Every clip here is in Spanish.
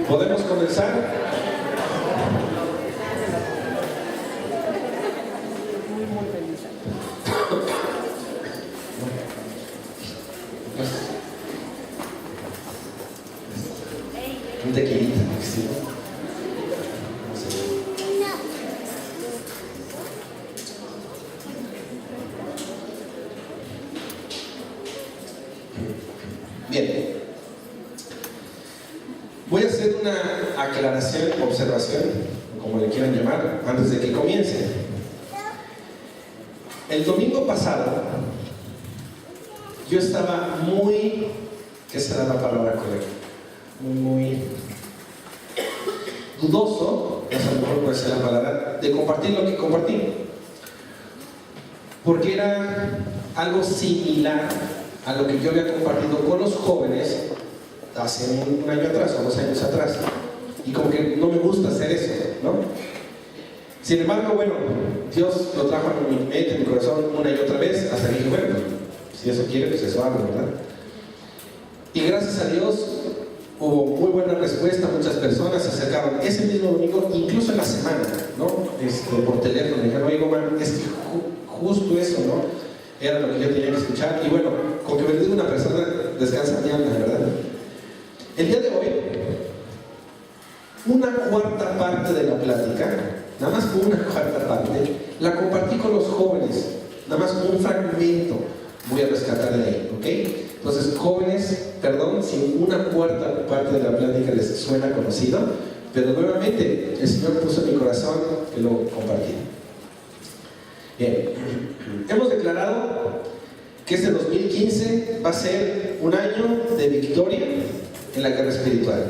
¿Podemos comenzar? Un tequilita, sí. Bien. Voy a hacer una aclaración, observación, como le quieran llamar, antes de que comience. El domingo pasado, yo estaba muy, ¿qué será la palabra correcta? Muy dudoso, a lo mejor puede ser la palabra, de compartir lo que compartí. Porque era algo similar a lo que yo había compartido con los jóvenes hace un año atrás o 2 años atrás, y como que no me gusta hacer eso, ¿no? Sin embargo, bueno, Dios lo trajo a mi mente, en mi corazón, una y otra vez, hasta que dije, bueno, si eso quiere, pues eso hago, ¿verdad? Y gracias a Dios hubo muy buena respuesta, muchas personas se acercaron ese mismo domingo, incluso en la semana, ¿no? Por teléfono, me dijeron, oye, man, es que justo eso, ¿no? Era lo que yo tenía que escuchar, y bueno, con que me diga una persona, descansa mi alma, ¿verdad? El día de hoy, una cuarta parte de la plática, nada más una cuarta parte, la compartí con los jóvenes, nada más un fragmento voy a rescatar de ahí, ¿ok? Entonces, jóvenes, perdón si una cuarta parte de la plática les suena conocido, pero nuevamente el Señor puso en mi corazón que lo compartí. Bien, hemos declarado que este 2015 va a ser un año de victoria en la guerra espiritual.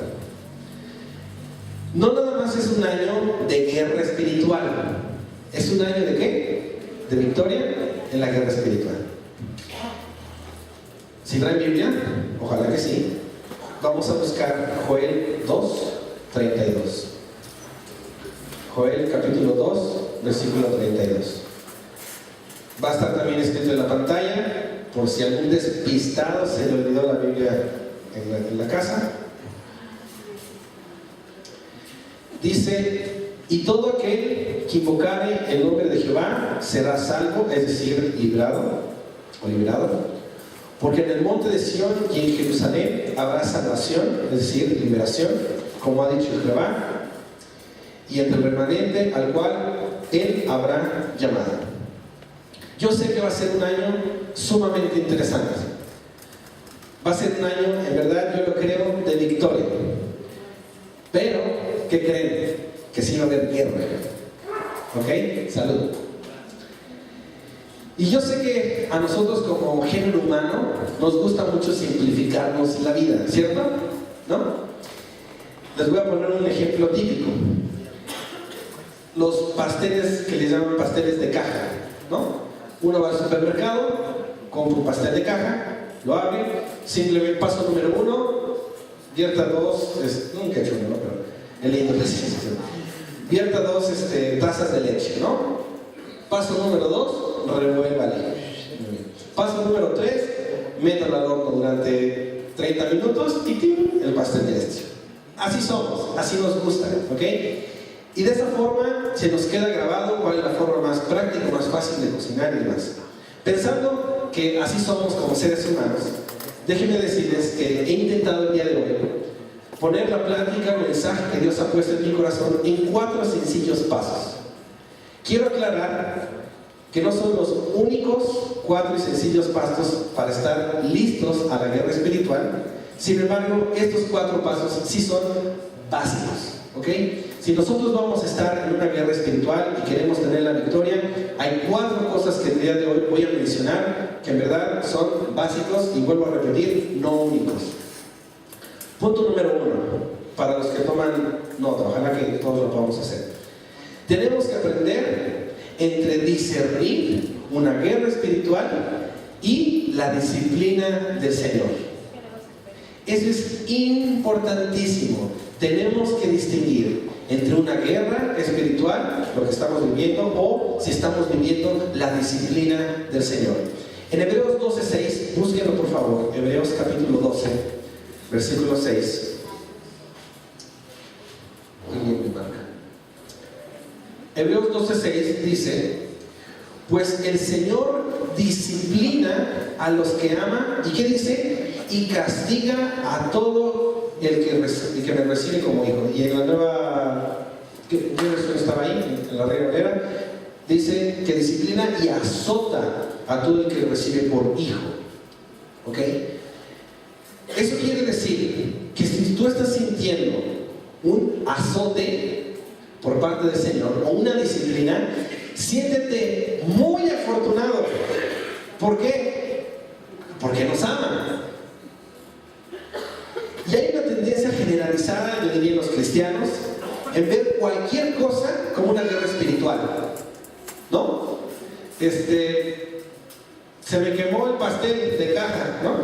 No nada más es un año de guerra espiritual, es un año de ¿qué? De victoria en la guerra espiritual. ¿Sí traen Biblia? Ojalá que sí. Vamos a buscar Joel 2:32. Joel capítulo 2, versículo 32. Va a estar también escrito en la pantalla, por si algún despistado se le olvidó la Biblia en la casa. Dice, y todo aquel que invocare el nombre de Jehová será salvo, es decir, librado o liberado. Porque en el monte de Sión y en Jerusalén habrá salvación, es decir, liberación, como ha dicho Jehová, y entre el remanente al cual él habrá llamado. Yo sé que va a ser un año sumamente interesante. Va a ser un año, en verdad, yo lo creo, de victoria. Pero, ¿qué creen? Que sí va a haber guerra. ¿Ok? Salud. Y yo sé que a nosotros como género humano nos gusta mucho simplificarnos la vida, ¿cierto? ¿No? Les voy a poner un ejemplo típico. Los pasteles que les llaman pasteles de caja, ¿no? Uno va al supermercado, compra un pastel de caja, lo abre, simplemente paso número 1, vierta 2, nunca he hecho uno, ¿no? Pero he leído la ciencia. Vierta 2 tazas de leche, ¿no? Paso número 2, revuélvale. Paso número 3, métalo al horno durante 30 minutos y ¡tim! El pastel de leche. Así somos, así nos gusta, ¿ok? Y de esa forma se nos queda grabado cuál es la forma más práctica, más fácil de cocinar y demás. Pensando que así somos como seres humanos, déjenme decirles que he intentado el día de hoy poner la plática, el mensaje que Dios ha puesto en mi corazón en 4 sencillos pasos. Quiero aclarar que no son los únicos 4 y sencillos pasos para estar listos a la guerra espiritual. Sin embargo, estos 4 pasos sí son básicos, ¿ok? Si nosotros vamos a estar en una guerra espiritual y queremos tener la victoria, hay 4 cosas que el día de hoy voy a mencionar que en verdad son básicos y vuelvo a repetir, no únicos. Punto número 1, para los que toman nota, ojalá que todos lo podamos hacer. Tenemos que aprender entre discernir una guerra espiritual y la disciplina del Señor. Eso es importantísimo. Tenemos que distinguir entre una guerra espiritual, lo que estamos viviendo, o si estamos viviendo la disciplina del Señor. En Hebreos 12:6, búsquenlo por favor, Hebreos capítulo 12, versículo 6. Hebreos 12:6 dice: pues el Señor disciplina a los que ama, ¿y qué dice? Y castiga a todo el que me recibe como hijo. Y en la nueva, ¿qué versión estaba ahí? En la Reina Valera, dice que disciplina y azota a todo el que recibe por hijo. ¿Ok? Eso quiere decir que si tú estás sintiendo un azote por parte del Señor o una disciplina, siéntete muy afortunado. ¿Por qué? Porque nos ama. Y hay una tendencia generalizada, yo diría, en los cristianos, en ver cualquier cosa como una guerra espiritual, ¿no? Se me quemó el pastel de caja, ¿no?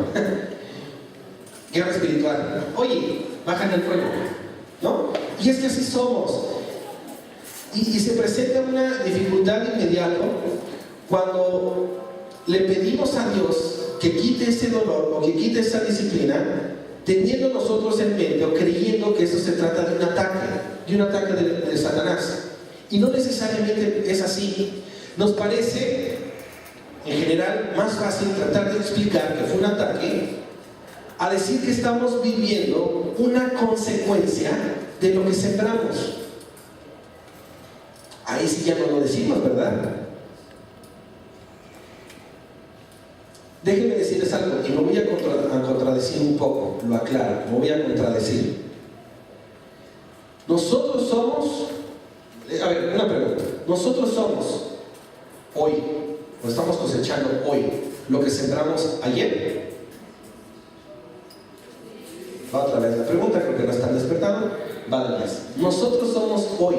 Guerra espiritual. Oye, bajan el fuego, ¿no? Y es que así somos. Y se presenta una dificultad inmediata cuando le pedimos a Dios que quite ese dolor o que quite esa disciplina, teniendo nosotros en mente o creyendo que eso se trata de un ataque de Satanás. Y no necesariamente es así. Nos parece, en general, más fácil tratar de explicar que fue un ataque a decir que estamos viviendo una consecuencia de lo que sembramos. Ahí sí ya no lo decimos, ¿verdad? Déjenme decirles algo, y me voy a contradecir un poco, lo aclaro, me voy a contradecir. Nosotros somos, a ver, una pregunta, nosotros somos hoy, o estamos cosechando hoy, lo que sembramos ayer. Va otra vez la pregunta, creo que no están despertando, va de vez. Nosotros somos hoy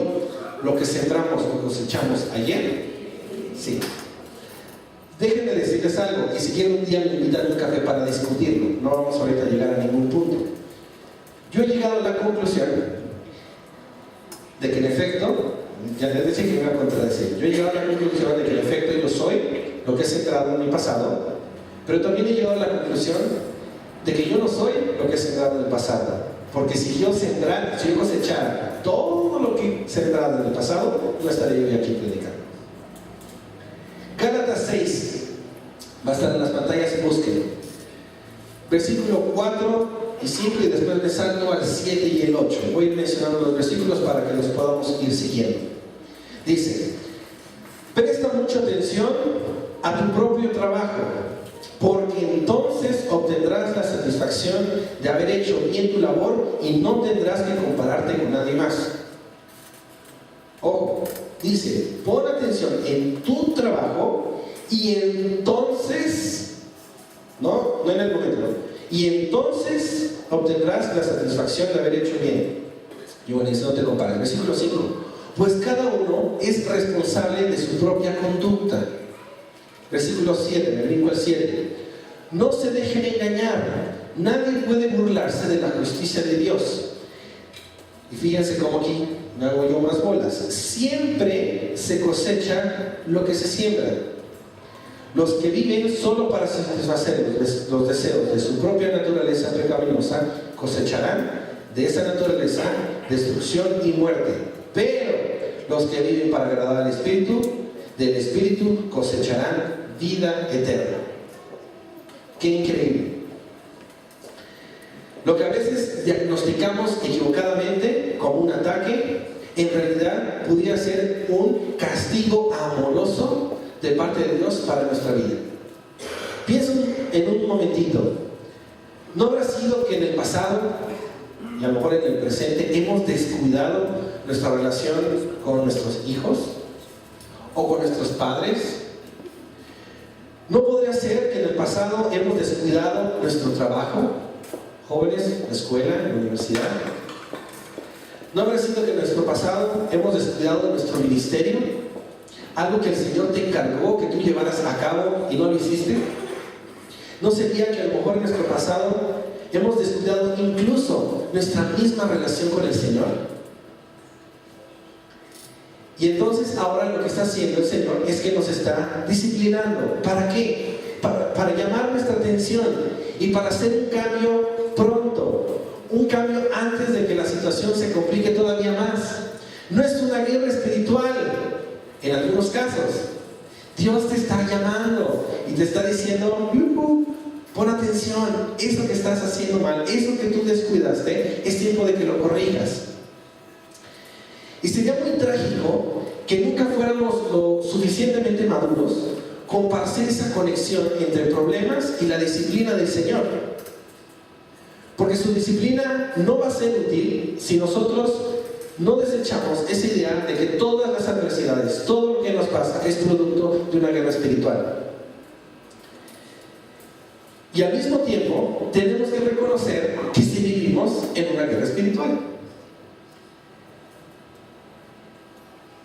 lo que sembramos o cosechamos ayer. Sí. Déjenme decirles algo, y si quieren un día me invitan a un café para discutirlo, no vamos ahorita a llegar a ningún punto. Yo he llegado a la conclusión de que en efecto, ya les decía que me iba a contradecir, yo he llegado a la conclusión de que en efecto yo soy lo que he sembrado en mi pasado, pero también he llegado a la conclusión de que yo no soy lo que he sembrado en el pasado, porque si yo cosechara todo lo que he sembrado en el pasado, no estaría yo aquí predicando. Gálatas 6, va a estar en las pantallas, busquen. Versículo 4 y 5, y después me salto al 7 y el 8. Voy a ir mencionando los versículos para que los podamos ir siguiendo. Dice: presta mucha atención a tu propio trabajo, porque entonces obtendrás la satisfacción de haber hecho bien tu labor y no tendrás que compararte con nadie más. Ojo, dice, pon atención en tu trabajo y entonces, no en el momento, ¿no? Y entonces obtendrás la satisfacción de haber hecho bien. Y bueno, eso no te compares. Versículo 5, pues cada uno es responsable de su propia conducta. Versículo 7, me brinco al 7. No se dejen engañar, nadie puede burlarse de la justicia de Dios. Y fíjense cómo aquí me hago yo más bolas. Siempre se cosecha lo que se siembra. Los que viven solo para satisfacer los deseos de su propia naturaleza pecaminosa cosecharán de esa naturaleza destrucción y muerte. Pero los que viven para agradar al Espíritu, del Espíritu cosecharán vida eterna. ¡Qué increíble! Lo que a veces diagnosticamos equivocadamente como un ataque, en realidad pudiera ser un castigo amoroso de parte de Dios para nuestra vida. Piensen en un momentito, ¿no habrá sido que en el pasado, y a lo mejor en el presente, hemos descuidado nuestra relación con nuestros hijos o con nuestros padres? ¿No podría ser que en el pasado hemos descuidado nuestro trabajo? Jóvenes, la escuela, la universidad. ¿No habrá sido que en nuestro pasado hemos descuidado nuestro ministerio? Algo que el Señor te encargó que tú llevaras a cabo y no lo hiciste. ¿No sería que a lo mejor en nuestro pasado hemos descuidado incluso nuestra misma relación con el Señor? Y entonces ahora lo que está haciendo el Señor es que nos está disciplinando. ¿Para qué? Para llamar nuestra atención y para hacer un cambio pronto, un cambio antes de que la situación se complique todavía más. No es una guerra espiritual, en algunos casos. Dios te está llamando y te está diciendo, pon atención, eso que estás haciendo mal, eso que tú descuidaste, es tiempo de que lo corrijas. Y sería muy trágico que nunca fuéramos lo suficientemente maduros como para hacer esa conexión entre problemas y la disciplina del Señor. Porque su disciplina no va a ser útil si nosotros no desechamos esa idea de que todas las adversidades, todo lo que nos pasa, es producto de una guerra espiritual. Y al mismo tiempo, tenemos que reconocer que sí vivimos en una guerra espiritual.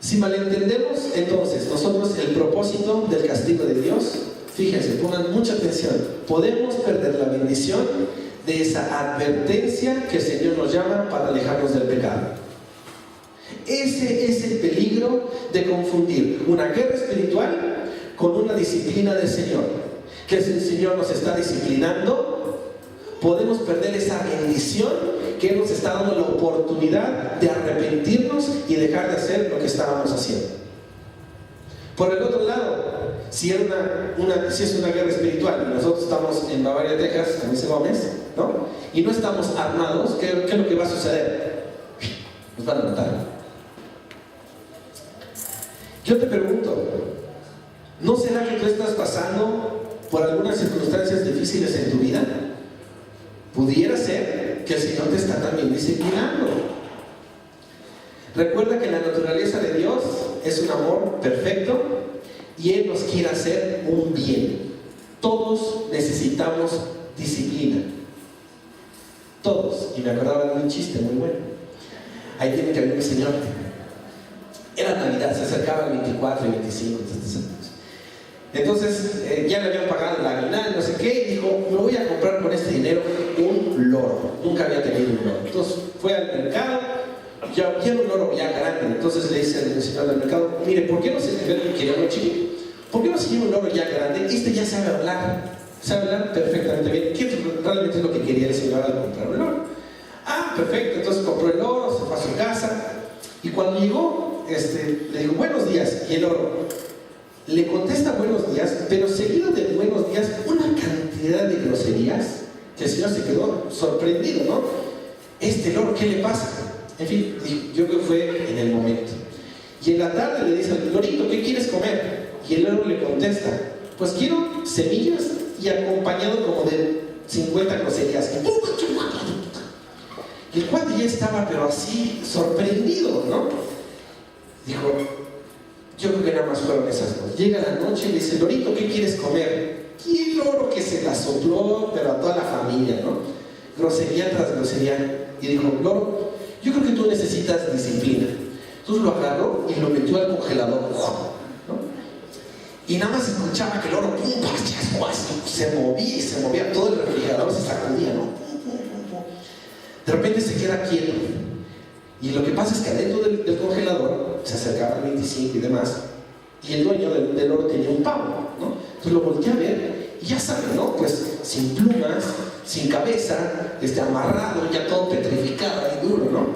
Si malentendemos entonces nosotros el propósito del castigo de Dios, fíjense, pongan mucha atención, podemos perder la bendición de esa advertencia que el Señor nos llama para alejarnos del pecado. Ese es el peligro de confundir una guerra espiritual con una disciplina del Señor. Que si el Señor nos está disciplinando, podemos perder esa bendición que Él nos está dando la oportunidad de arrepentirnos y dejar de hacer lo que estábamos haciendo. Por el otro lado, si es una guerra espiritual y nosotros estamos en Bavaria, Texas, en ese Gómez, ¿no? Y no estamos armados, ¿qué es lo que va a suceder? Nos van a matar. Yo te pregunto, ¿no será que tú estás pasando por algunas circunstancias difíciles en tu vida? Pudiera ser que el Señor te está también disciplinando. Recuerda que la naturaleza de Dios es un amor perfecto y Él nos quiere hacer un bien. Todos necesitamos disciplina. Todos. Y me acordaba de un chiste muy bueno. Ahí tiene que haber un señor. Era Navidad, se acercaba el 24 y 25. Entonces ya le habían pagado la aguinaldo, no sé qué, y dijo, me voy a comprar con este dinero un loro. Nunca había tenido un loro. Entonces fue al mercado, ya había un loro ya grande. Entonces le dice al señor del mercado, mire, ¿por qué no se quería uno chiquito? ¿Por qué no se lleva un loro ya grande? Este ya sabe hablar perfectamente bien. ¿Qué realmente es lo que quería el señor al comprar un loro? Ah, perfecto, entonces compró el loro, se fue a su casa, y cuando llegó, le dijo, buenos días, y el loro le contesta buenos días, pero seguido de buenos días, una cantidad de groserías que el señor se quedó sorprendido, ¿no? Loro, ¿qué le pasa? En fin, yo creo que fue en el momento. Y en la tarde le dice al lorito, ¿qué quieres comer? Y el loro le contesta, pues quiero semillas y acompañado como de 50 groserías. Y el cuate ya estaba, pero así, sorprendido, ¿no? Dijo, yo creo que nada más fueron esas dos. Llega la noche y le dice, lorito, ¿qué quieres comer? Y el loro que se la sopló, pero a toda la familia, ¿no? Grosería tras grosería. Y dijo, loro, yo creo que tú necesitas disciplina. Entonces lo agarró y lo metió al congelador, ¿no? Y nada más escuchaba que el loro, se movía, todo el refrigerador se sacudía, ¿no? De repente se queda quieto. Y lo que pasa es que adentro del congelador se acercaba al 25 y demás, y el dueño del oro tenía un pavo, ¿no? Entonces lo volteé a ver y ya saben, ¿no? Pues sin plumas, sin cabeza, amarrado, ya todo petrificado y duro, ¿no?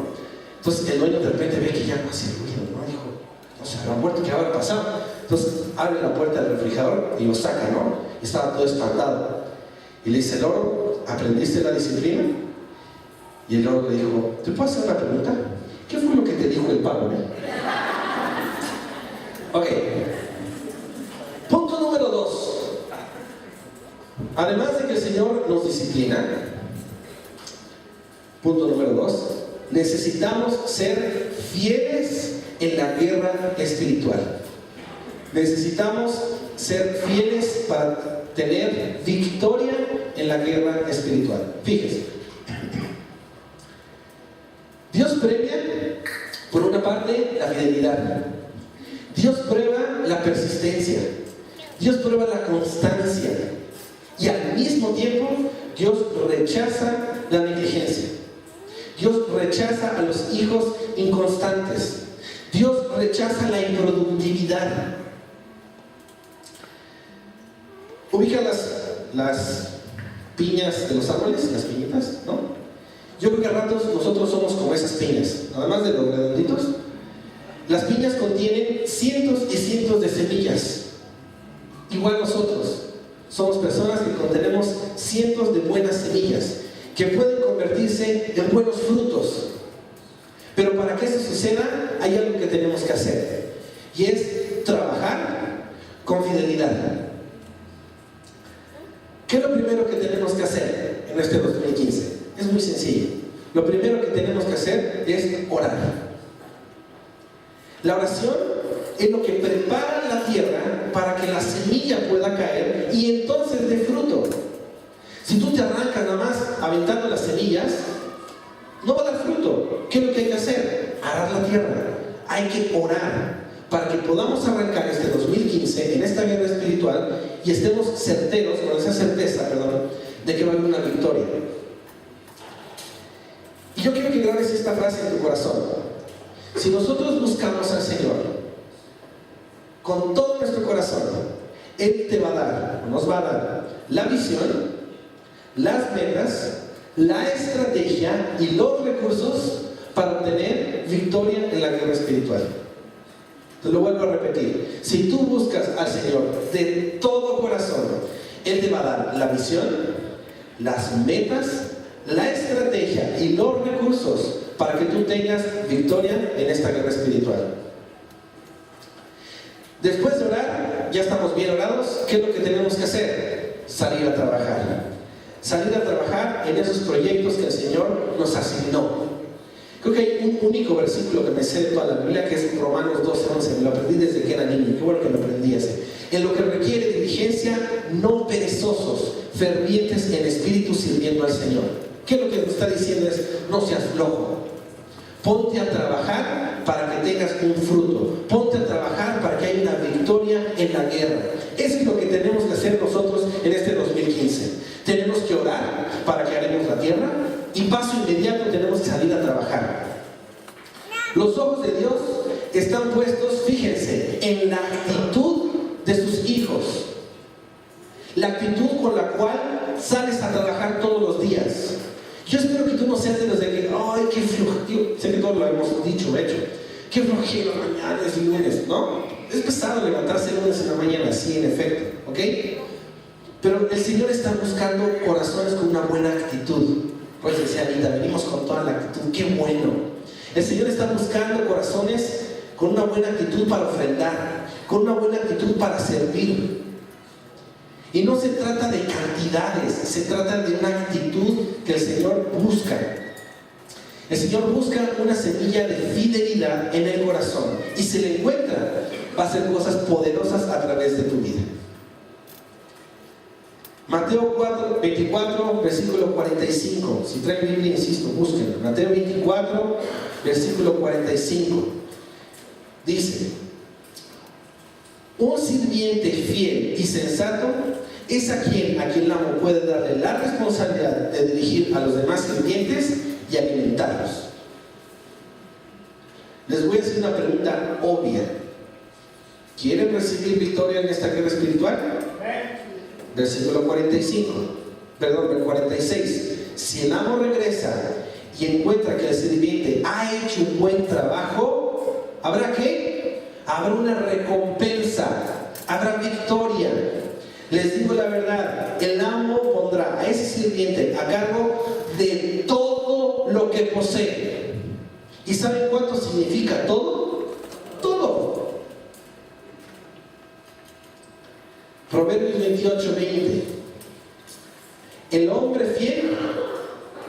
Entonces el dueño de repente ve que ya no hace ruido, ¿no? Dijo, o sea, la muerte que habrá pasado. Entonces abre la puerta del refrigerador y lo saca, ¿no? Y estaba todo espantado. Y le dice, loro, ¿aprendiste la disciplina? Y el loro le dijo, ¿te puedo hacer una pregunta? ¿Qué fue lo que te dijo el pavo? Ok. Punto número 2. Además de que el Señor nos disciplina, punto número 2, necesitamos ser fieles en la guerra espiritual. Necesitamos ser fieles para tener victoria en la guerra espiritual. Fíjense. Dios premia, por una parte, la fidelidad. Dios prueba la persistencia. Dios prueba la constancia. Y al mismo tiempo, Dios rechaza la negligencia. Dios rechaza a los hijos inconstantes. Dios rechaza la improductividad. Ubica las piñas de los árboles, las piñitas, ¿no? Yo creo que a ratos nosotros somos como esas piñas, además de los redonditos, Las piñas contienen cientos y cientos de semillas. Igual nosotros somos personas que contenemos cientos de buenas semillas que pueden convertirse en buenos frutos. Pero para que eso suceda, hay algo que tenemos que hacer, y es trabajar con fidelidad. ¿Qué es lo primero que tenemos que hacer en este 2015? Es muy sencillo. Lo primero que tenemos que hacer es orar. La oración es lo que prepara la tierra para que la semilla pueda caer y entonces dé fruto. Si tú te arrancas nada más aventando las semillas, no va a dar fruto. ¿Qué es lo que hay que hacer? Arar la tierra. Hay que orar para que podamos arrancar este 2015 en esta guerra espiritual y estemos certeros, con esa certeza, de que va a haber una victoria. Y yo quiero que grabes esta frase en tu corazón. Si nosotros buscamos al Señor con todo nuestro corazón, Él te va a dar, nos va a dar la visión, las metas, la estrategia y los recursos para obtener victoria en la guerra espiritual. Te lo vuelvo a repetir. Si tú buscas al Señor de todo corazón, Él te va a dar la visión, las metas, la estrategia y los recursos para que tú tengas victoria en esta guerra espiritual. Después de orar, ya estamos bien orados. ¿Qué es lo que tenemos que hacer? Salir a trabajar. Salir a trabajar en esos proyectos que el Señor nos asignó. Creo que hay un único versículo que me sé de toda la Biblia, que es Romanos 12:11. Me lo aprendí desde que era niño. Qué bueno que lo aprendí ese. En lo que requiere diligencia, no perezosos, fervientes en espíritu, sirviendo al Señor. ¿Qué es lo que nos está diciendo? Es: no seas flojo. Ponte a trabajar para que tengas un fruto. Ponte a trabajar para que haya una victoria en la guerra. Eso es lo que tenemos que hacer nosotros en este 2015. Tenemos que orar para que haremos la tierra y paso inmediato tenemos que salir a trabajar. Los ojos de Dios están puestos, fíjense, en la actitud de sus hijos. La actitud con la cual sales a trabajar todos los días. Yo espero que tú no seas de los de que, ay, qué flojero, sé que todos lo hemos dicho, hecho, qué flojero, mañana es lunes, ¿no? Es pesado levantarse el lunes en la mañana, sí, en efecto, ¿ok? Pero el Señor está buscando corazones con una buena actitud. Pues decía Anita, venimos con toda la actitud, qué bueno. El Señor está buscando corazones con una buena actitud para ofrendar, con una buena actitud para servir. Y no se trata de cantidades, se trata de una actitud que el Señor busca. El Señor busca una semilla de fidelidad en el corazón. Y si la encuentra, va a hacer cosas poderosas a través de tu vida. Mateo 24, versículo 45. Si traen Biblia, insisto, búsquenlo. Mateo 24, versículo 45. Dice: un sirviente fiel y sensato es a quien el amo puede darle la responsabilidad de dirigir a los demás sirvientes y alimentarlos. Les voy a hacer una pregunta obvia. ¿Quieren recibir victoria en esta guerra espiritual? Versículo 46. Si el amo regresa y encuentra que el sirviente ha hecho un buen trabajo, ¿habrá qué? Habrá una recompensa, habrá victoria. Les digo la verdad, el amo pondrá a ese sirviente a cargo de todo lo que posee. ¿Y saben cuánto significa todo? Todo. Proverbios 28:20. El hombre fiel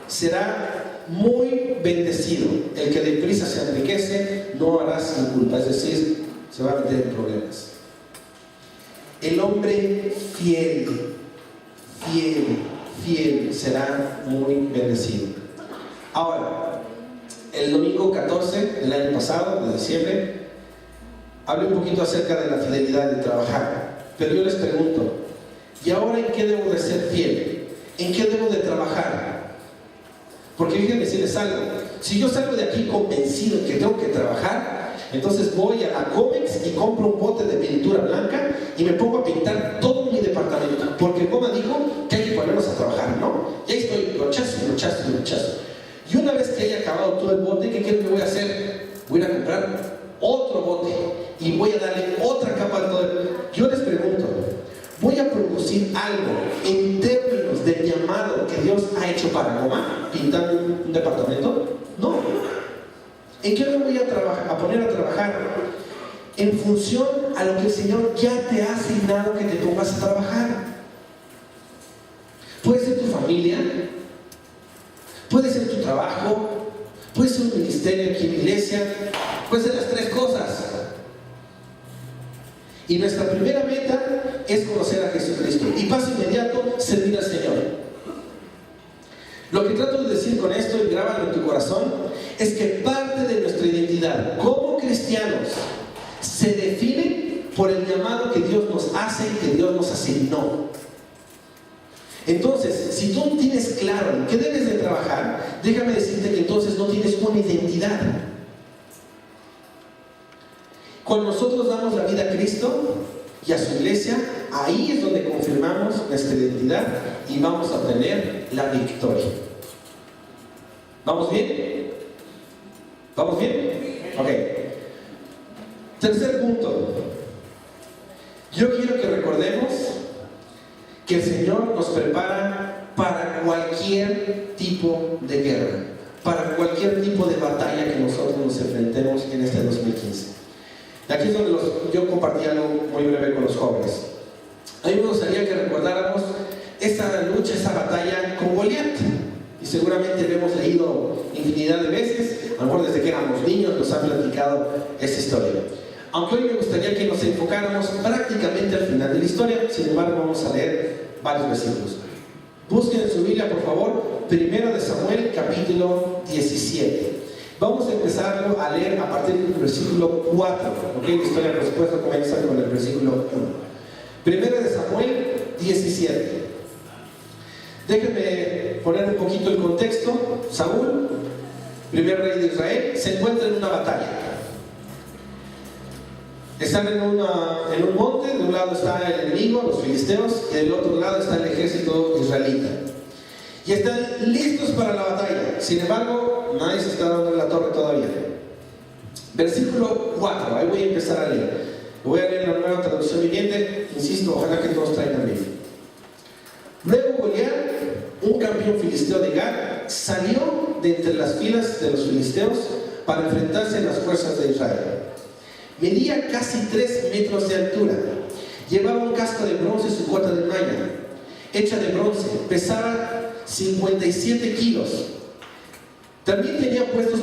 será muy bendecido. El que deprisa se enriquece no hará sin culpa, es decir, se va a meter en problemas. El hombre fiel será muy bendecido. Ahora, el domingo 14 del año pasado, de diciembre, hablé un poquito acerca de la fidelidad de trabajar. Pero yo les pregunto, ¿y ahora en qué debo de ser fiel? ¿En qué debo de trabajar? Porque déjenme decirles algo. Si yo salgo de aquí convencido de que tengo que trabajar, entonces voy a la Comex y compro un bote de pintura blanca y me pongo a pintar todo mi departamento. Porque Goma dijo que hay que ponernos a trabajar, ¿no? Y ahí estoy, lo chazo. Y una vez que haya acabado todo el bote, ¿qué creo que voy a hacer? Voy a ir a comprar otro bote y voy a darle otra capa de todo. Yo les pregunto, ¿voy a producir algo en términos del llamado que Dios ha hecho para Goma? ¿Pintar un departamento? No. ¿En qué me voy a poner a trabajar? En función a lo que el Señor ya te ha asignado que te pongas a trabajar. Puede ser tu familia, puede ser tu trabajo, puede ser un ministerio aquí en la iglesia, puede ser las tres cosas. Y nuestra primera meta es conocer a Jesucristo. Y paso inmediato, servir al Señor. Lo que trato de decir con esto, y grábalo en tu corazón, es que parte de nuestra identidad como cristianos se define por el llamado que Dios nos hace y que Dios nos asignó. Entonces, si tú no tienes claro en qué debes de trabajar, déjame decirte que entonces no tienes una identidad. Cuando nosotros damos la vida a Cristo y a su iglesia, ahí es donde confirmamos nuestra identidad y vamos a obtener la victoria. ¿Vamos bien? ¿Vamos bien? Ok. Tercer punto. Yo quiero que recordemos que el Señor nos prepara para cualquier tipo de guerra, para cualquier tipo de batalla que nosotros nos enfrentemos en este 2015. Aquí es donde yo compartí algo muy breve con los jóvenes. A mí me gustaría que recordáramos esa lucha, esa batalla con Goliat. Y seguramente lo hemos leído infinidad de veces, a lo mejor desde que éramos niños nos han platicado esa historia. Aunque hoy me gustaría que nos enfocáramos prácticamente al final de la historia, sin embargo vamos a leer varios versículos. Busquen en su Biblia, por favor, 1 Samuel, capítulo 17. Vamos a empezarlo a leer a partir del versículo 4, ¿ok? La historia, por supuesto, comienza con el versículo 1. 1 Samuel 17. Déjenme poner un poquito el contexto. Saúl, primer rey de Israel, se encuentra en una batalla. Están en un monte, de un lado está el enemigo, los filisteos, y del otro lado está el ejército israelita. Y están listos para la batalla. Sin embargo, nadie se está dando en la torre todavía. Versículo 4, ahí voy a empezar a leer. Voy a leer la nueva traducción viviente. Insisto, ojalá que todos traigan bien. Luego Goliat, un campeón filisteo de Gat, salió de entre las filas de los filisteos para enfrentarse a las fuerzas de Israel. Medía casi 3 metros de altura. Llevaba un casco de bronce y su cota de malla, hecha de bronce. Pesaba 57 kilos. También tenía puestos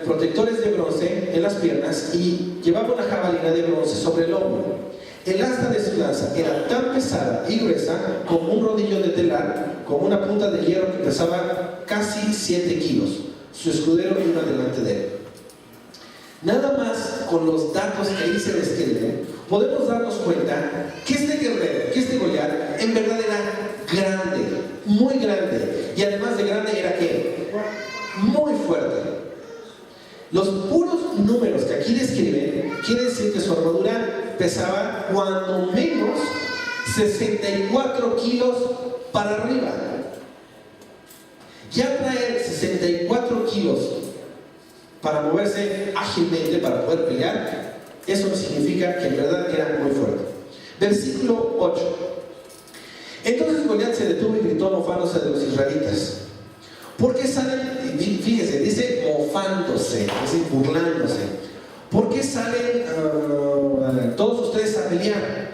protectores de bronce en las piernas y llevaba una jabalina de bronce sobre el hombro. El asta de su lanza era tan pesada y gruesa como un rodillo de telar, como una punta de hierro que pesaba casi 7 kilos. Su escudero iba delante de él. Nada más con los datos que ahí se describen, podemos darnos cuenta que este guerrero, que este Goliat, en verdad era grande, muy grande. Y además de grande, era ¿qué? Muy fuerte. Los puros números que aquí describen quiere decir que su armadura pesaba cuando menos 64 kilos para arriba. Ya traer 64 kilos para moverse ágilmente, para poder pelear, eso significa que en verdad era muy fuerte. Versículo 8. Entonces Goliat se detuvo y gritó mofándose de los israelitas. ¿Por qué salen? Fíjense, dice mofándose, dice burlándose. ¿Por qué salen todos ustedes a pelear?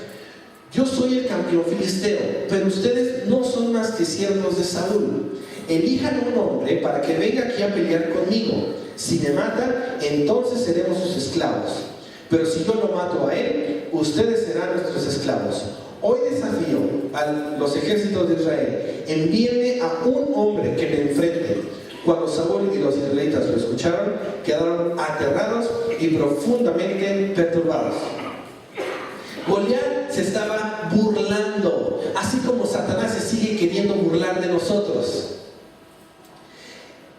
Yo soy el campeón filisteo, pero ustedes no son más que siervos de Saúl. Elijan un hombre para que venga aquí a pelear conmigo. Si me mata, entonces seremos sus esclavos. Pero si yo lo mato a él, ustedes serán nuestros esclavos. Hoy desafío a los ejércitos de Israel, envíenme a un hombre que me enfrente. Cuando Saúl y los israelitas lo escucharon, quedaron aterrados y profundamente perturbados. Goliat se estaba burlando, así como Satanás se sigue queriendo burlar de nosotros.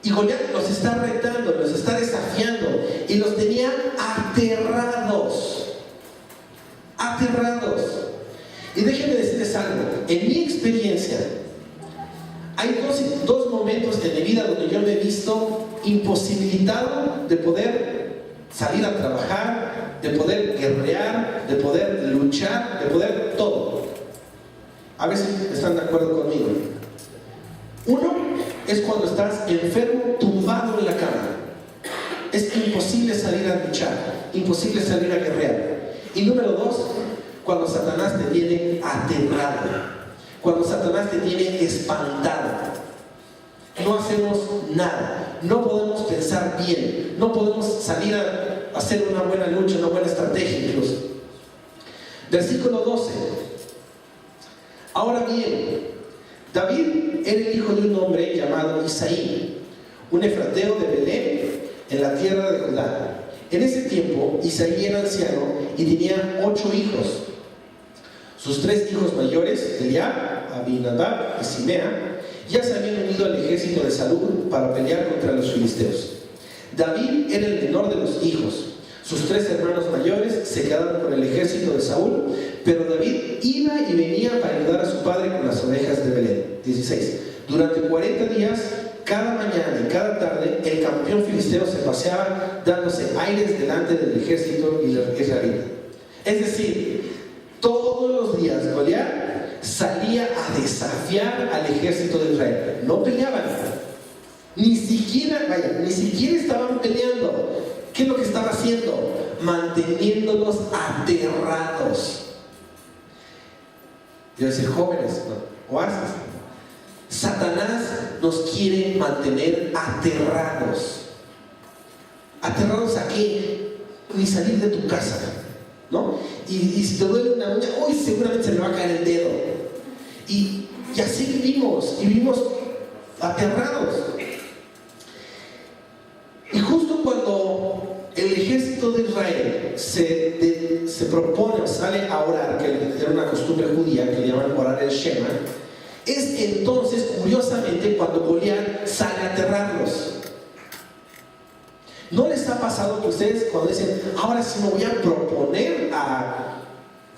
Y Goliat los está retando, los está desafiando y los tenía aterrados. Aterrados. Y déjenme decirles algo, en mi experiencia, hay dos momentos de mi vida donde yo me he visto imposibilitado de poder salir a trabajar, de poder guerrear, de poder luchar, de poder todo. A ver si están de acuerdo conmigo. Uno es cuando estás enfermo, tumbado en la cama. Es imposible salir a luchar, imposible salir a guerrear. Y número dos, cuando Satanás te tiene aterrado, cuando Satanás te tiene espantado. No hacemos nada, no podemos pensar bien, no podemos salir a hacer una buena lucha, una buena estrategia incluso. Versículo 12. Ahora bien, David era el hijo de un hombre llamado Isaí, un efrateo de Belén, en la tierra de Judá. En ese tiempo, Isaí era anciano y tenía 8 hijos. Sus 3 hijos mayores, Eliab, Abinadab y Simea, ya se habían unido al ejército de Saúl para pelear contra los filisteos. David era el menor de los hijos. Sus 3 hermanos mayores se quedaron con el ejército de Saúl, pero David iba y venía para ayudar a su padre con las ovejas de Belén. 16. Durante 40 días, cada mañana y cada tarde, el campeón filisteo se paseaba dándose aires delante del ejército israelita. Es decir, todos los días Goliat salía a desafiar al ejército de Israel. No peleaban, ni siquiera estaban peleando. ¿Qué es lo que estaba haciendo? Manteniéndolos aterrados. Yo decir, jóvenes, no, oasis. Satanás nos quiere mantener aterrados. ¿Aterrados a qué? Ni salir de tu casa, ¿no? Y si te duele una uña, hoy seguramente se me va a caer el dedo. Y así vivimos, y vivimos aterrados. Y justo cuando el ejército de Israel se propone o sale a orar, que era una costumbre judía que le llaman orar el Shema, es entonces, curiosamente, cuando Goliat sale a aterrarlos. ¿No les ha pasado que ustedes cuando dicen, ahora sí me voy a proponer a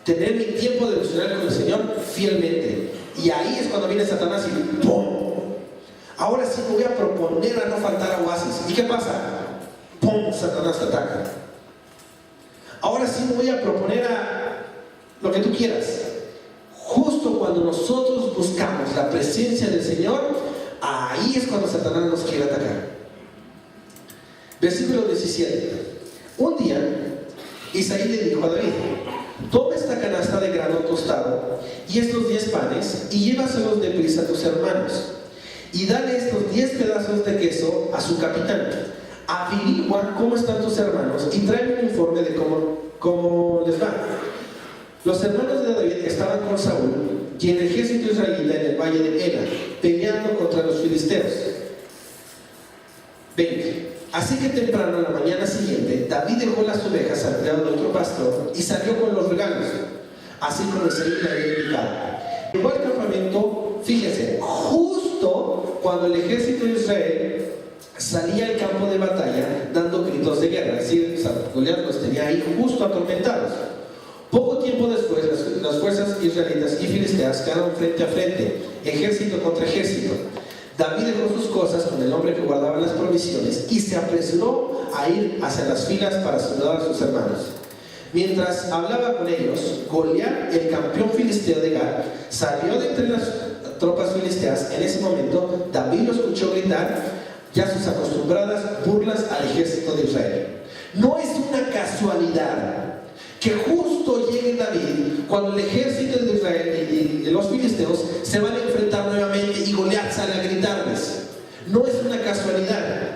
tener mi tiempo devocional con el Señor fielmente? Y ahí es cuando viene Satanás y ¡pum! Ahora sí me voy a proponer a no faltar a oasis. ¿Y qué pasa? ¡Pum! Satanás te ataca. Ahora sí me voy a proponer a lo que tú quieras. Justo cuando nosotros buscamos la presencia del Señor, ahí es cuando Satanás nos quiere atacar. Versículo 17. Un día, Isaí le dijo a David: toma esta canasta de grano tostado y estos 10 panes y llévaselos deprisa a tus hermanos. Y dale estos 10 pedazos de queso a su capitán. Averigua cómo están tus hermanos y trae un informe de cómo les va. Los hermanos de David estaban con Saúl y el ejército israelita en el valle de Ela, peleando contra los filisteos. 20. Así que temprano, la mañana siguiente, David dejó las ovejas al criado de otro pastor y salió con los regalos, así como Isaí le había indicado. Llegó al campamento, fíjense, justo cuando el ejército de Israel salía al campo de batalla dando gritos de guerra. Es decir, Goliat los tenía ahí justo atormentados. Poco tiempo después, las fuerzas israelitas y filisteas quedaron frente a frente, ejército contra ejército. David dejó sus cosas con el hombre que guardaba las provisiones y se apresuró a ir hacia las filas para saludar a sus hermanos. Mientras hablaba con ellos, Goliat, el campeón filisteo de Gat, salió de entre las tropas filisteas. En ese momento, David lo escuchó gritar ya sus acostumbradas burlas al ejército de Israel. No es una casualidad que justo llegue David cuando el ejército de Israel y los filisteos se van a enfrentar nuevamente y Goliat sale a gritarles. No es una casualidad.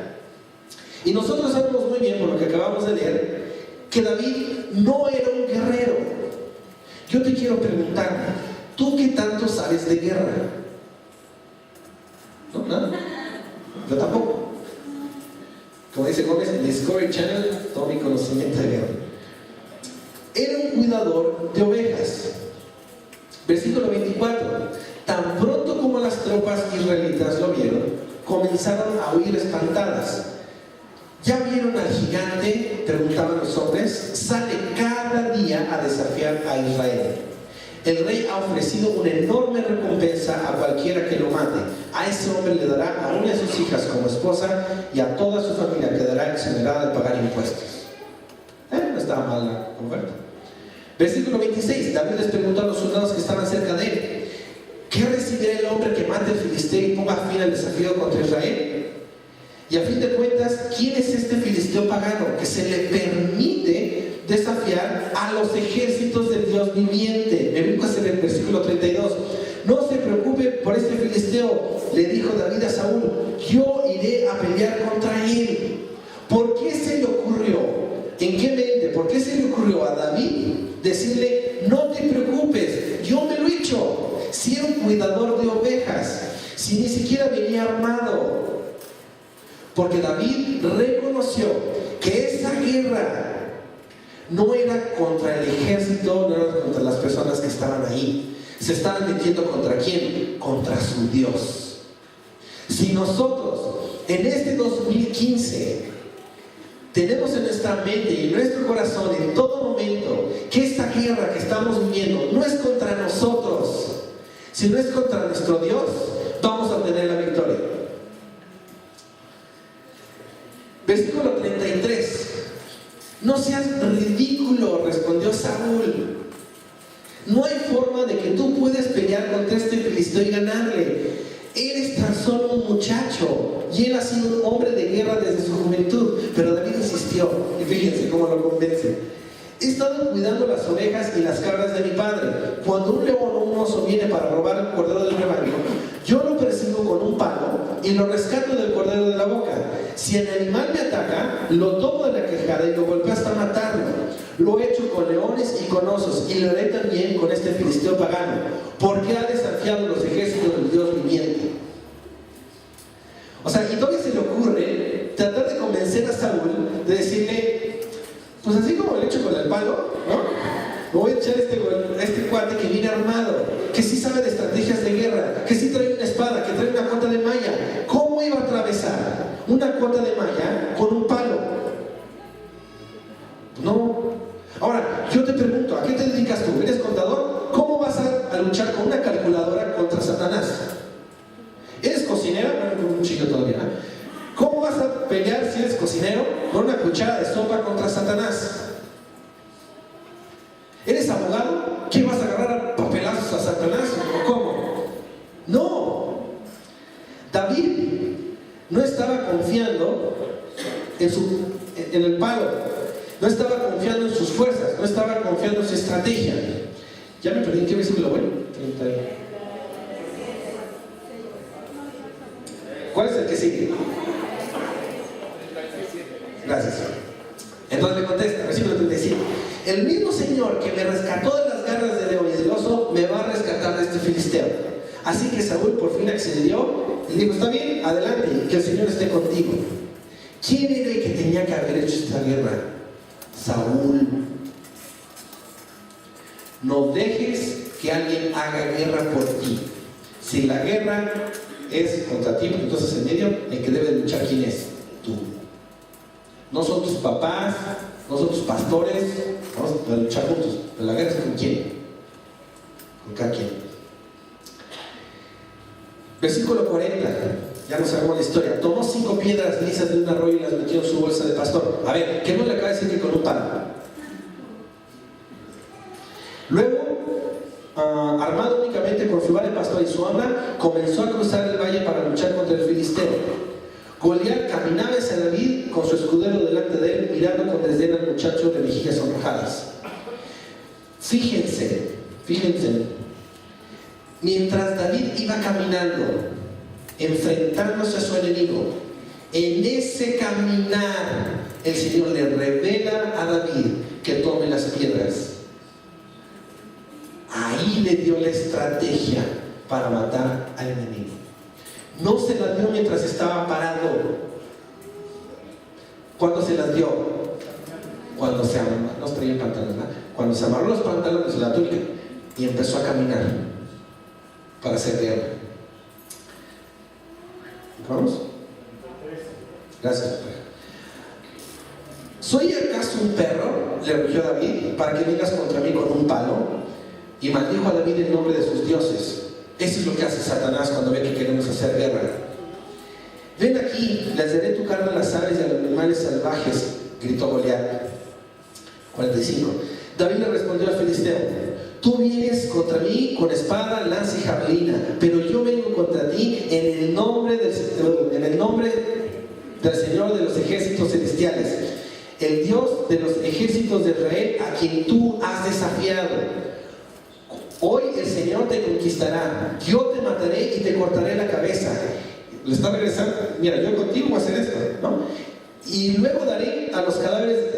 Y nosotros sabemos muy bien, por lo que acabamos de leer, que David no era un guerrero. Yo te quiero preguntar, ¿tú qué tanto sabes de guerra? ¿No? ¿Nada? Yo tampoco. Como dice Gómez, en Discovery Channel, todo mi conocimiento de guerra. Era un cuidador de ovejas. Versículo 24. Tan pronto como las tropas israelitas lo vieron, comenzaron a huir espantadas. ¿Ya vieron al gigante?, preguntaban los hombres. Sale cada día a desafiar a Israel. El rey ha ofrecido una enorme recompensa a cualquiera que lo mate. A ese hombre le dará a una de sus hijas como esposa y a toda su familia quedará exonerada de pagar impuestos. mala oferta. Versículo 26, David les preguntó a los soldados que estaban cerca de él: ¿qué recibirá el hombre que mate al filisteo y ponga fin al desafío contra Israel? Y a fin de cuentas, ¿quién es este filisteo pagano que se le permite desafiar a los ejércitos del Dios viviente? Me brinco hacia el versículo 32. No se preocupe por este filisteo, le dijo David a Saúl, yo iré a pelear contra él. ¿Por qué se le ocurrió? ¿En qué mente? ¿Por qué se le ocurrió a David decirle, no te preocupes, yo me lo he hecho? Si era un cuidador de ovejas, si ni siquiera venía armado. Porque David reconoció que esa guerra no era contra el ejército, no era contra las personas que estaban ahí. Se estaban metiendo ¿contra quién? Contra su Dios. Si nosotros en este 2015 tenemos en nuestra mente y en nuestro corazón en todo momento que esta guerra que estamos viviendo no es contra nosotros, sino es contra nuestro Dios, vamos a obtener la victoria. Versículo 33. No seas ridículo, respondió Saúl. No hay forma de que tú puedas pelear contra este filisteo y ganarle. Eres tan solo un muchacho y él ha sido un hombre de guerra desde su juventud. Pero David insistió, y fíjense cómo lo convence. He estado cuidando las ovejas y las cabras de mi padre. Cuando un león o un oso viene para robar el cordero del rebaño, yo lo persigo con un palo y lo rescato del cordero de la boca. Si el animal me ataca, lo tomo de la quejada y lo golpeo hasta matarlo. Lo he hecho con leones y con osos, y lo haré también con este filisteo pagano, porque ha desafiado los ejércitos del Dios viviente. O sea, y todavía se le ocurre tratar de convencer a Saúl de decirle, pues así como lo he hecho con el palo, ¿no? Me voy a echar este cuate que viene armado, que sí sabe de estrategias de guerra, que sí trae una espada, que trae una cota de malla. ¿Cómo iba a atravesar una cota de malla con un palo? No. Ahora, yo te pregunto, ¿a qué te dedicas tú? ¿Eres contador? ¿Cómo vas a luchar con una calculadora contra Satanás? ¿Eres cocinero? No, un chico todavía, ¿no? ¿Cómo vas a pelear si eres cocinero con una cuchara de sopa contra Satanás? ¿Eres abogado? ¿Qué vas a agarrar a papelazos a Satanás? ¿O cómo? No. David no estaba confiando en el palo. No estaba confiando en sus fuerzas. No estaba confiando en su estrategia. Ya me perdí. ¿En qué versículo voy? 30. ¿Cuál es el que sigue? Gracias. Entonces me contesta, versículo 37. El mismo Señor que me rescató de las garras del león y del oso, me va a rescatar de este filisteo. Así que Saúl por fin accedió y dijo, está bien, adelante, que el Señor esté contigo. ¿Quién era el que tenía que haber hecho esta guerra? Saúl. No dejes que alguien haga guerra por ti. Si la guerra es contra ti, entonces en medio el que debe luchar, ¿quién es? Tú. No son tus papás, no son tus pastores, vamos a luchar juntos. Pero la guerra es con quién? Con cada quien. Versículo 40, ya nos sabemos la historia. Tomó 5 piedras lisas de un arroyo y las metió en su bolsa de pastor. A ver, ¿qué no le acaba de decir que con un palo? Luego, armado únicamente con su vara de pastor y su honra, comenzó a cruzar el valle para luchar contra el filisteo. Goliat caminaba hacia David con su escudero delante de él, mirando con desdén al muchacho de mejillas sonrojadas. Fíjense, mientras David iba caminando, enfrentándose a su enemigo, en ese caminar, el Señor le revela a David que tome las piedras. Ahí le dio la estrategia para matar al enemigo. No se las dio mientras estaba parado. ¿Cuándo se las dio? Cuando se amarró, no traía pantalones, ¿no? Cuando se amarró los pantalones de la túnica y empezó a caminar para hacer guerra. ¿Vamos? Gracias. ¿Soy acaso un perro? Le rugió David, para que vengas contra mí con un palo. Y maldijo a David en nombre de sus dioses. Eso es lo que hace Satanás cuando ve que queremos hacer guerra. Ven aquí, les daré tu carne a las aves y a los animales salvajes, gritó Goliat. 45. David le respondió al filisteo: tú vienes contra mí con espada, lanza y jabalina, pero yo vengo contra ti en el nombre del Señor de los ejércitos celestiales, el Dios de los ejércitos de Israel, a quien tú has desafiado. Hoy el Señor te conquistará, yo te mataré y te cortaré la cabeza. Le está regresando: mira, yo contigo voy a hacer esto, ¿no? Y luego daré a los cadáveres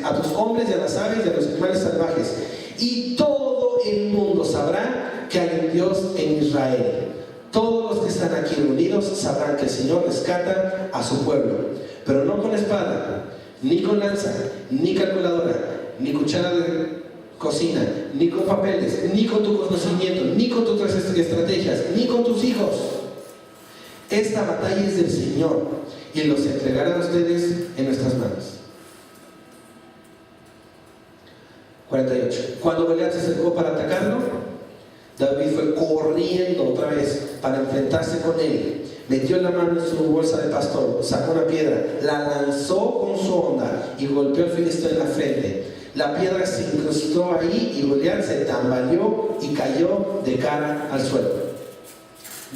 a tus hombres y a las aves y a los animales salvajes, y todo el mundo sabrá que hay un Dios en Israel. Todos los que están aquí reunidos sabrán que el Señor rescata a su pueblo, pero no con espada, ni con lanza, ni calculadora, ni cuchara de cocina, ni con papeles, ni con tu conocimiento, ni con tus estrategias, ni con tus hijos. Esta batalla es del Señor y los entregará a ustedes en nuestras manos. 48. Cuando Goliat se acercó para atacarlo, David fue corriendo otra vez para enfrentarse con él. Metió la mano en su bolsa de pastor, sacó una piedra, la lanzó con su honda y golpeó al filisteo en la frente. La piedra se incrustó ahí y Goliat se tambaleó y cayó de cara al suelo.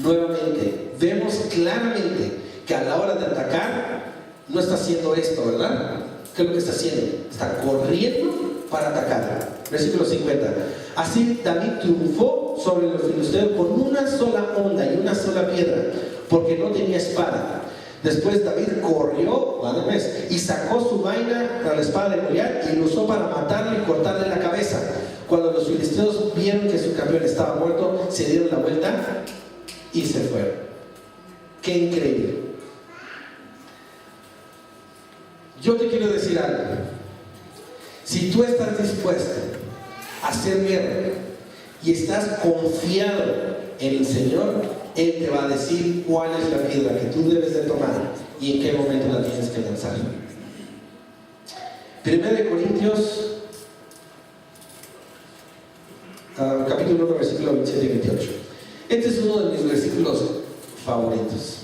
Nuevamente, vemos claramente que a la hora de atacar no está haciendo esto, ¿verdad? ¿Qué es lo que está haciendo? Está corriendo para atacar. Versículo 50. Así David triunfó sobre los filisteos con una sola honda y una sola piedra, porque no tenía espada. Después David corrió y sacó su vaina, la espada de Goliat, y lo usó para matarlo y cortarle la cabeza. Cuando los filisteos vieron que su campeón estaba muerto, se dieron la vuelta y se fueron. ¡Qué increíble! Yo te quiero decir algo. Si tú estás dispuesto a hacer guerra y estás confiado en el Señor, Él te va a decir cuál es la piedra que tú debes de tomar y en qué momento la tienes que lanzar. 1 Corintios capítulo 1, versículo 27 y 28. Este es uno de mis versículos favoritos.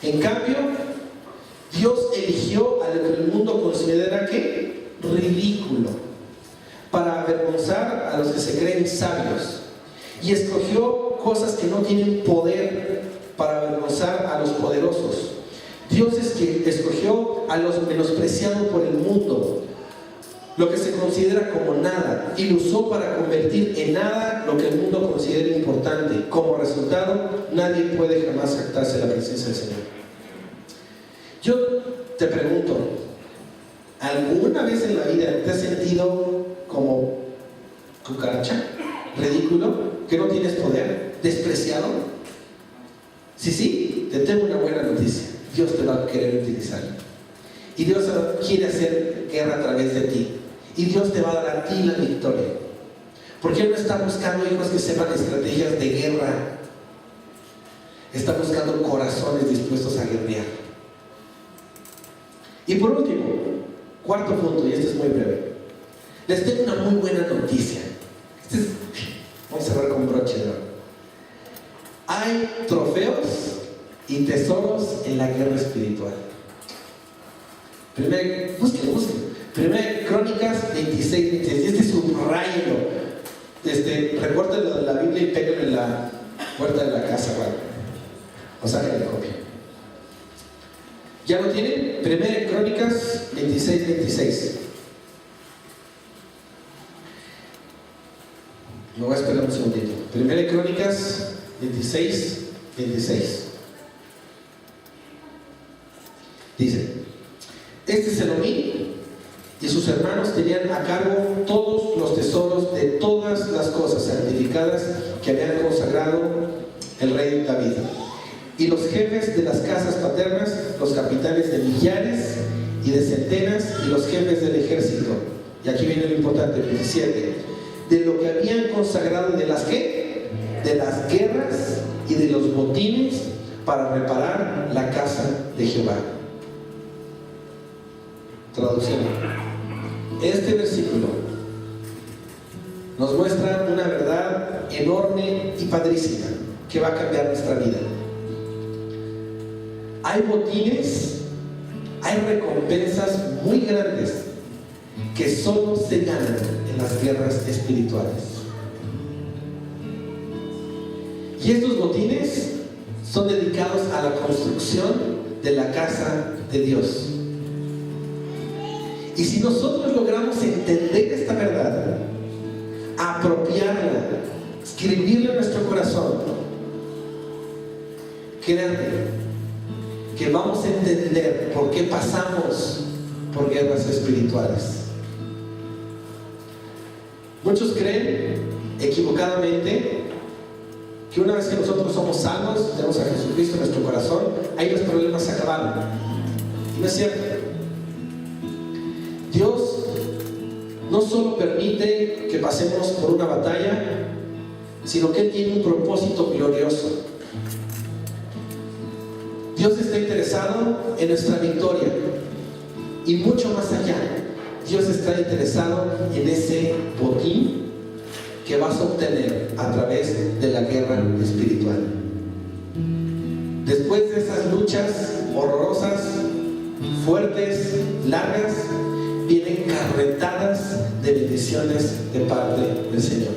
En cambio, Dios eligió a lo que el mundo considera que ridículo, para avergonzar a los que se creen sabios, y escogió cosas que no tienen poder para avergonzar a los poderosos. Dios es que escogió a los menospreciados por el mundo, lo que se considera como nada, y lo usó para convertir en nada lo que el mundo considera importante. Como resultado, nadie puede jamás jactarse de la presencia del Señor. Yo te pregunto, ¿alguna vez en la vida te has sentido como cucaracha, ridículo, que no tienes poder, despreciado? Sí, te tengo una buena noticia. Dios te va a querer utilizar, y Dios quiere hacer guerra a través de ti, y Dios te va a dar a ti la victoria, porque Él no está buscando hijos que sepan estrategias de guerra, está buscando corazones dispuestos a guerrear. Y por último, cuarto punto, y este es muy breve, les tengo una muy buena noticia. Vamos a cerrar con broche de oro. Hay trofeos y tesoros en la guerra espiritual. Busquen. 1 Crónicas 26, 26. Este subrayo. Recórtenlo de la Biblia y péguenlo en la puerta de la casa, ¿vale? O saquen la copia. ¿Ya lo tienen? 1 Crónicas 26, 26. Me voy a esperar un segundito. 1 Crónicas 26, 26. Dice: este Selomí y sus hermanos tenían a cargo todos los tesoros de todas las cosas santificadas que habían consagrado el rey David, y los jefes de las casas paternas, los capitanes de millares y de centenas, y los jefes del ejército. Y aquí viene lo importante, 27. De lo que habían consagrado, ¿de las qué? De las guerras y de los botines para reparar la casa de Jehová. Traducción. Este versículo nos muestra una verdad enorme y padrísima que va a cambiar nuestra vida. Hay botines, hay recompensas muy grandes que solo se ganan en las guerras espirituales. Y estos botines son dedicados a la construcción de la casa de Dios. Y si nosotros logramos entender esta verdad, apropiarla, escribirla en nuestro corazón, créanme que vamos a entender por qué pasamos por guerras espirituales. Muchos creen equivocadamente que una vez que nosotros somos salvos, tenemos a Jesucristo en nuestro corazón, ahí los problemas se acabaron. Y no es cierto. Dios no solo permite que pasemos por una batalla, sino que Él tiene un propósito glorioso. Dios está interesado en nuestra victoria, y mucho más allá, Dios está interesado en ese botín que vas a obtener a través de la guerra espiritual. Después de esas luchas horrorosas, fuertes, largas, vienen carretadas de bendiciones de parte del Señor.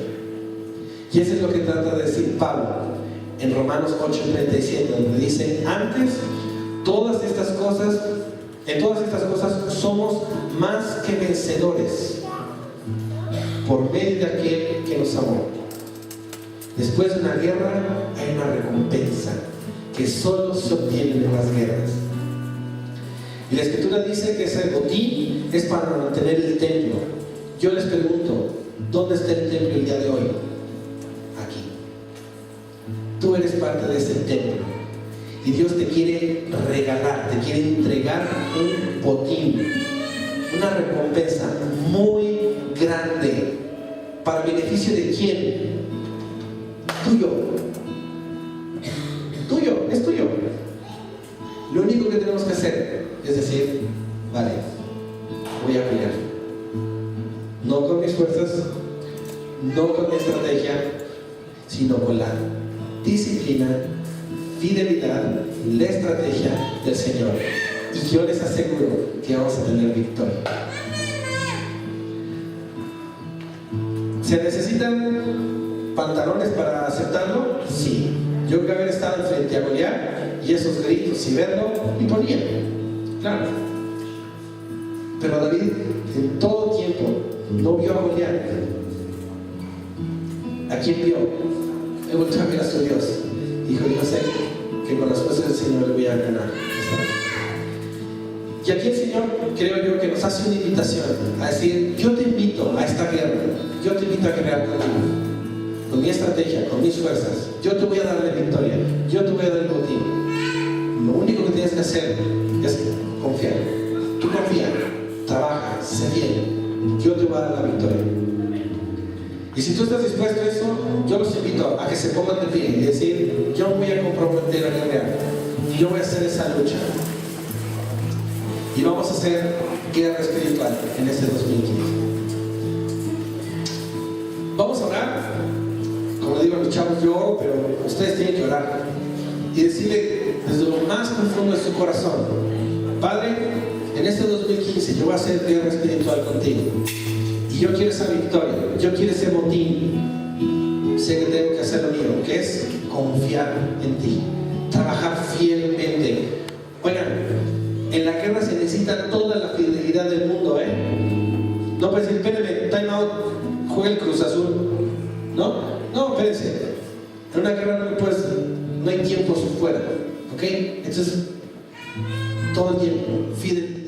Y eso es lo que trata de decir Pablo en Romanos 8:37, donde dice: antes, en todas estas cosas somos más que vencedores por medio de aquel que nos amó. Después de una guerra hay una recompensa que solo se obtiene en las guerras. Y la Escritura dice que ese botín es para mantener el templo. Yo les pregunto, ¿dónde está el templo el día de hoy? Aquí. Tú eres parte de ese templo. Y Dios te quiere regalar, te quiere entregar un botín, una recompensa muy grande. ¿Para beneficio de quién? Tuyo. Tuyo, es tuyo. Lo único que tenemos que hacer es decir: vale, voy a pelear. No con mis fuerzas, no con mi estrategia, sino con la disciplina, fidelidad, la estrategia del Señor. Y yo les aseguro que vamos a tener victoria. ¿Se necesitan pantalones para aceptarlo? Sí. Yo creo que haber estado frente a Goliat y esos gritos y verlo, y ponía, claro. Pero David en todo tiempo no vio a Goliat. ¿A quién vio? Él volvió a ver a su Dios. Dijo: yo sé que con las fuerzas del Señor le voy a ganar. Y aquí el Señor, creo yo, que nos hace una invitación a decir: yo te invito a esta guerra, yo te invito a guerrear conmigo, con mi estrategia, con mis fuerzas. Yo te voy a dar la victoria, yo te voy a dar el botín. Lo único que tienes que hacer es confiar. Tú confía, trabaja, sé bien, yo te voy a dar la victoria. Y si tú estás dispuesto a eso, yo los invito a que se pongan de pie y decir: yo me voy a comprometer a guerrear, yo voy a hacer esa lucha. Y vamos a hacer guerra espiritual en este 2015. Vamos a orar. Como digo a los chavos, yo oro, pero ustedes tienen que orar y decirle desde lo más profundo de su corazón: Padre, en este 2015 yo voy a hacer guerra espiritual contigo, y yo quiero esa victoria, yo quiero ese botín. Sé que tengo que hacer lo mío, que es confiar en ti, trabajar fielmente. Oigan, en la guerra se necesita toda la fidelidad del mundo, No puedes decir: espérenme, time out, juega el Cruz Azul. No, espérense. En una guerra no hay tiempos fuera, ¿ok? Entonces, todo el tiempo, fidelidad.